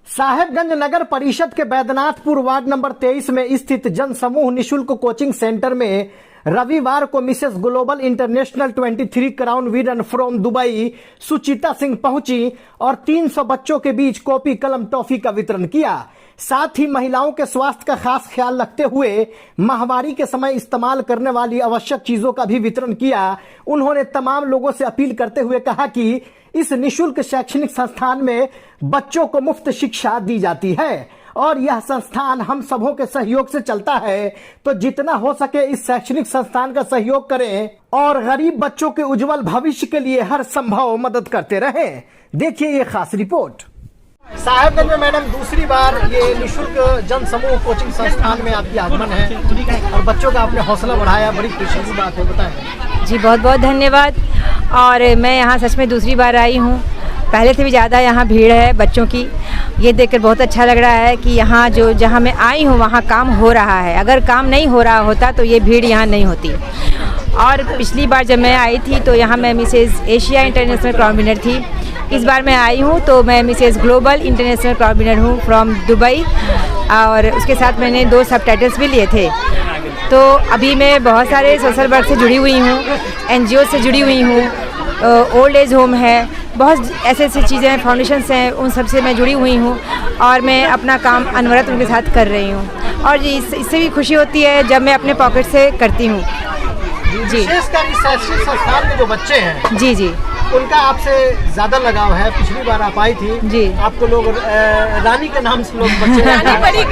साहेबगंज नगर परिषद के Baidyanathpur ward number 23 में स्थित जनसमूह निशुल्क कोचिंग सेंटर में रविवार को Mrs global international 23 crown winner from Dubai Suchita Singh पहुंची और 300 बच्चों के बीच कॉपी कलम टॉफी का वितरण किया। साथ ही महिलाओं के स्वास्थ्य का खास ख्याल रखते हुए महामारी के समय इस्तेमाल करने वाली आवश्यक चीजों का भी वितरण किया। उन्होंने तमाम लोगों से अपील करते हुए कहा कि इस निशुल्क शैक्षणिक संस्थान में बच्चों को मुफ्त शिक्षा दी जाती है और यह संस्थान हम सबों के सहयोग से चलता है, तो जितना हो सके इस शैक्षणिक संस्थान का सहयोग करें और गरीब बच्चों के उज्जवल भविष्य के लिए हर संभव मदद करते रहें। देखिए ये खास रिपोर्ट। साहेबगंज में मैडम दूसरी बार ये निशुल्क जन समूह कोचिंग संस्थान में आपकी आगमन है और बच्चों का आपने हौसला बढ़ाया, बड़ी खुशी की बात है, बताएं। जी बहुत बहुत धन्यवाद। और मैं यहाँ सच में दूसरी बार आई हूँ, पहले से भी ज़्यादा यहाँ भीड़ है बच्चों की। ये देखकर बहुत अच्छा लग रहा है कि यहाँ जहाँ मैं आई हूँ वहाँ काम हो रहा है। अगर काम नहीं हो रहा होता तो ये भीड़ यहाँ नहीं होती। और पिछली बार जब मैं आई थी तो यहाँ मैं Mrs Asia international crown winner थी। इस बार मैं आई हूँ तो मैं Mrs global international crown winner हूँ फ्रॉम दुबई, और उसके साथ मैंने 2 सब टाइटल्स भी लिए थे। तो अभी मैं बहुत सारे सोशल वर्क से जुड़ी हुई हूँ, NGO से जुड़ी हुई हूँ, ओल्ड एज होम है, बहुत ऐसे ऐसी चीज़ें हैं, फाउंडेशंस हैं, उन सब से मैं जुड़ी हुई हूँ और मैं अपना काम अनवरत उनके साथ कर रही हूँ। और इससे भी खुशी होती है जब मैं अपने पॉकेट से करती हूँ। जी, विशेषकर इस शैक्षणिक संस्थान में जो बच्चे हैं जी उनका आपसे ज्यादा लगाव है। पिछली बार आप आई थी जी, आपको लोग रानी के नाम से लोग बच्चे रानी परी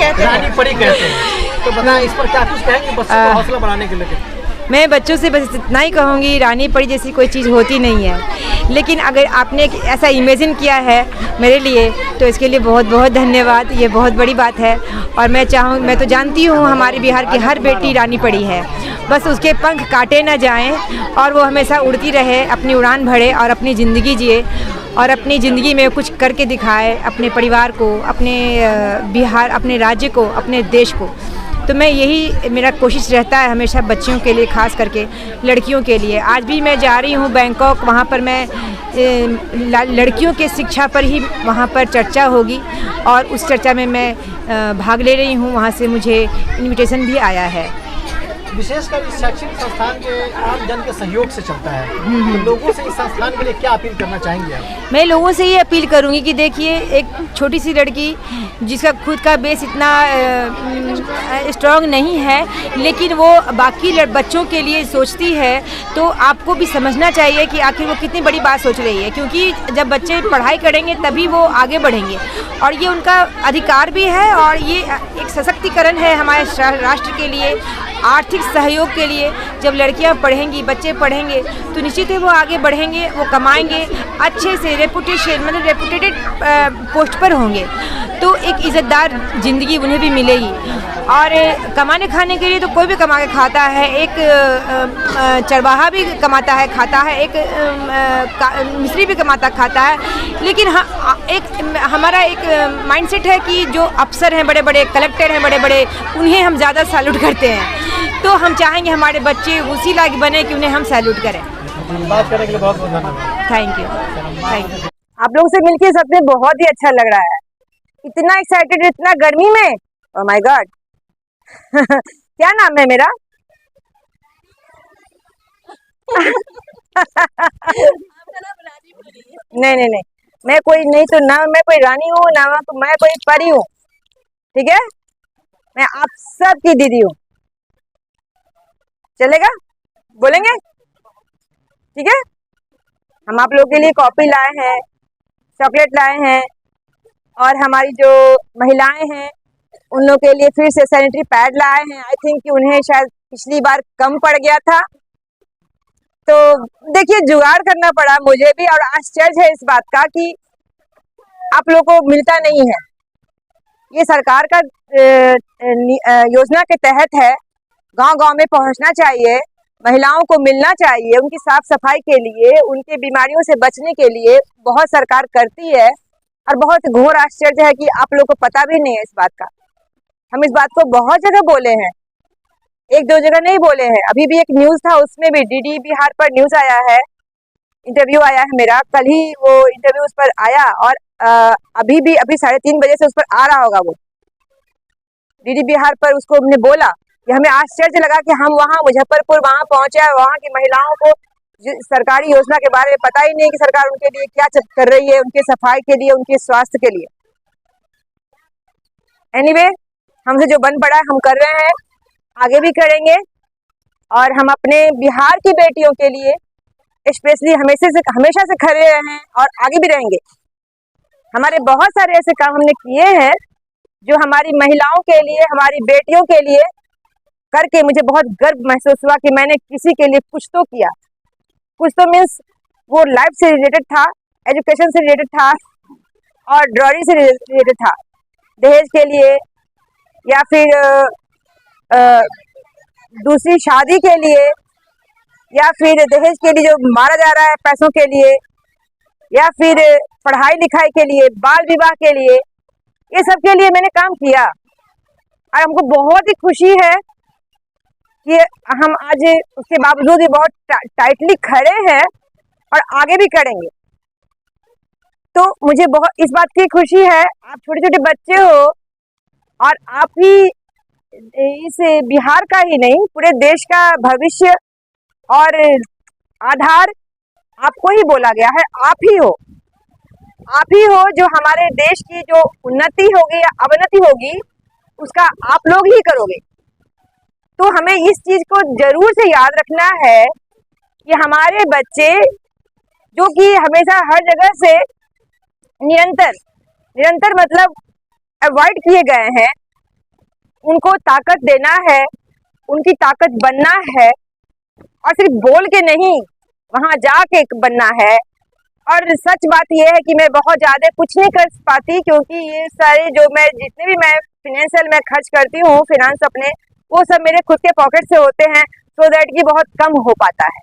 कहते हैं, तो बताएं इस पर क्या कुछ कहेंगे बच्चों को हौसला बढ़ाने के लिए? मैं बच्चों से बस इतना ही कहूँगी, रानी परी जैसी कोई चीज़ होती नहीं है, लेकिन अगर आपने ऐसा इमेजिन किया है मेरे लिए तो इसके लिए बहुत बहुत धन्यवाद। ये बहुत बड़ी बात है और मैं तो जानती हूँ हमारे बिहार की हर बेटी रानी परी है। बस उसके पंख काटे ना जाएं और वो हमेशा उड़ती रहे, अपनी उड़ान भरे और अपनी ज़िंदगी जिए और अपनी ज़िंदगी में कुछ करके दिखाए अपने परिवार को, अपने बिहार, अपने राज्य को, अपने देश को। तो मैं यही मेरा कोशिश रहता है हमेशा बच्चियों के लिए, ख़ास करके लड़कियों के लिए। आज भी मैं जा रही हूँ बैंकॉक, वहाँ पर मैं लड़कियों के शिक्षा पर ही वहाँ पर चर्चा होगी और उस चर्चा में मैं भाग ले रही हूँ। वहाँ से मुझे इनविटेशन भी आया है। विशेषकर इस शैक्षणिक संस्थान के आम जन के सहयोग से चलता है, तो लोगों से इस संस्थान के लिए क्या अपील करना चाहेंगे आप? मैं लोगों से ये अपील करूंगी कि देखिए, एक छोटी सी लड़की जिसका खुद का बेस इतना स्ट्रांग नहीं है, लेकिन वो बाकी बच्चों के लिए सोचती है, तो आपको भी समझना चाहिए कि आखिर वो कितनी बड़ी बात सोच रही है। क्योंकि जब बच्चे पढ़ाई करेंगे तभी वो आगे बढ़ेंगे और ये उनका अधिकार भी है और ये एक सशक्तिकरण है हमारे राष्ट्र के लिए, आर्थिक सहयोग के लिए। जब लड़कियां पढ़ेंगी, बच्चे पढ़ेंगे तो निश्चित है वो आगे बढ़ेंगे, वो कमाएंगे, अच्छे से रेपुटेटेड पोस्ट पर होंगे, तो एक इज़्ज़तदार ज़िंदगी उन्हें भी मिलेगी। और कमाने खाने के लिए तो कोई भी कमा के खाता है, एक चरवाहा भी कमाता है खाता है, एक मिस्त्री भी कमाता खाता है, लेकिन हमारा एक माइंडसेट है कि जो अफसर हैं बड़े बड़े, कलेक्टर हैं बड़े बड़े, उन्हें हम ज़्यादा सैल्यूट करते हैं। तो हम चाहेंगे हमारे बच्चे उसी लायक बने कि उन्हें हम सैल्यूट करें। बात करने के लिए बहुत बहुत धन्यवाद। Thank you. आप लोगों से मिलके सच में बहुत ही अच्छा लग रहा है। इतना एक्साइटेड, इतना गर्मी में, ओह माय गॉड। क्या नाम है मेरा? नहीं, मैं कोई नहीं, तो ना मैं कोई रानी हूँ, ना मैं कोई परी हूँ, ठीक है? मैं आप सब की दीदी हूँ। चलेगा? बोलेंगे? ठीक है? हम आप लोगों के लिए कॉपी लाए हैं, चॉकलेट लाए हैं और हमारी जो महिलाएं हैं उन लोगों के लिए फिर से सैनिटरी पैड लाए हैं। आई थिंक कि उन्हें शायद पिछली बार कम पड़ गया था, तो देखिए जुगाड़ करना पड़ा मुझे भी। और आश्चर्य है इस बात का कि आप लोगों को मिलता नहीं है। ये सरकार का योजना के तहत है, गांव-गांव में पहुंचना चाहिए, महिलाओं को मिलना चाहिए, उनकी साफ सफाई के लिए, उनके बीमारियों से बचने के लिए बहुत सरकार करती है। और बहुत घोर आश्चर्य है कि आप लोगों को पता भी नहीं है इस बात का। हम इस बात को बहुत जगह बोले हैं, 1-2 जगह नहीं बोले हैं। अभी भी एक न्यूज़ था, उसमें भी DD बिहार पर न्यूज़ आया है, इंटरव्यू आया है मेरा, कल ही वो इंटरव्यू उस पर आया और अभी 3:30 बजे से उस पर आ रहा होगा वो डीडी बिहार पर। उसको हमने बोला कि हमें आश्चर्य लगा कि हम वहाँ मुजफ्फरपुर वहाँ पहुंचे और वहाँ की महिलाओं को सरकारी योजना के बारे में पता ही नहीं कि सरकार उनके लिए क्या कर रही है, उनके सफाई के लिए, उनके स्वास्थ्य के लिए। एनीवे, हमसे जो बन पड़ा है हम कर रहे हैं, आगे भी करेंगे और हम अपने बिहार की बेटियों के लिए स्पेशली हमेशा से खड़े रहे हैं और आगे भी रहेंगे। हमारे बहुत सारे ऐसे काम हमने किए हैं जो हमारी महिलाओं के लिए, हमारी बेटियों के लिए करके मुझे बहुत गर्व महसूस हुआ कि मैंने किसी के लिए कुछ तो किया। कुछ तो मीन्स वो लाइफ से रिलेटेड था, एजुकेशन से रिलेटेड था और ड्रॉइंग से रिलेटेड था। दहेज के लिए या फिर दूसरी शादी के लिए या फिर दहेज के लिए जो मारा जा रहा है पैसों के लिए या फिर पढ़ाई लिखाई के लिए, बाल विवाह के लिए, ये सब के लिए मैंने काम किया और हमको बहुत ही खुशी है कि हम आज उसके बावजूद भी बहुत टाइटली खड़े हैं और आगे भी करेंगे। तो मुझे बहुत इस बात की खुशी है, आप छोटे छोटे बच्चे हो और आप ही इस बिहार का ही नहीं पूरे देश का भविष्य और आधार आपको ही बोला गया है। आप ही हो जो हमारे देश की जो उन्नति होगी या अवनति होगी उसका आप लोग ही करोगे। तो हमें इस चीज को जरूर से याद रखना है कि हमारे बच्चे जो कि हमेशा हर जगह से निरंतर मतलब अवॉइड किए गए हैं, उनको ताकत देना है, उनकी ताकत बनना है और सिर्फ बोल के नहीं वहां जाके बनना है। और सच बात यह है कि मैं बहुत ज़्यादा कुछ नहीं कर पाती क्योंकि ये सारे जो मैं जितने भी मैं फिनेंशियल में खर्च करती हूँ, फिनांस अपने, वो सब मेरे खुद के पॉकेट से होते हैं, सो दैट कि बहुत कम हो पाता है।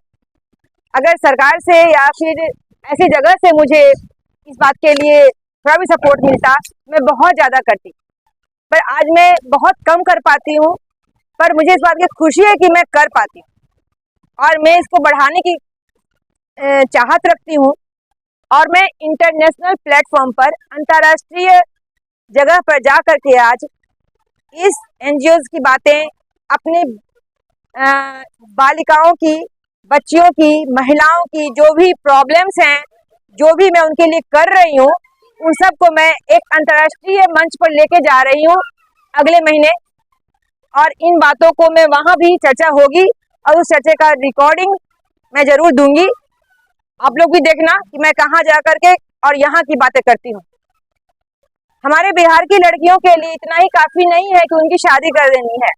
अगर सरकार से या फिर ऐसी जगह से मुझे इस बात के लिए थोड़ा भी सपोर्ट मिलता मैं बहुत ज़्यादा करती, पर आज मैं बहुत कम कर पाती हूँ। पर मुझे इस बात की खुशी है कि मैं कर पाती हूँ और मैं इसको बढ़ाने की चाहत रखती हूँ और मैं इंटरनेशनल प्लेटफॉर्म पर, अंतर्राष्ट्रीय जगह पर जा कर के आज इस एनजीओज की बातें, अपने बालिकाओं की, बच्चियों की, महिलाओं की जो भी प्रॉब्लम्स हैं, जो भी मैं उनके लिए कर रही हूँ, उन सब को मैं एक अंतर्राष्ट्रीय मंच पर लेके जा रही हूँ अगले महीने। और इन बातों को मैं वहाँ भी चर्चा होगी और उस चर्चा का रिकॉर्डिंग मैं ज़रूर दूंगी। आप लोग भी देखना कि मैं कहाँ जा कर के और यहाँ की बातें करती हूँ। हमारे बिहार की लड़कियों के लिए इतना ही काफ़ी नहीं है कि उनकी शादी कर देनी है।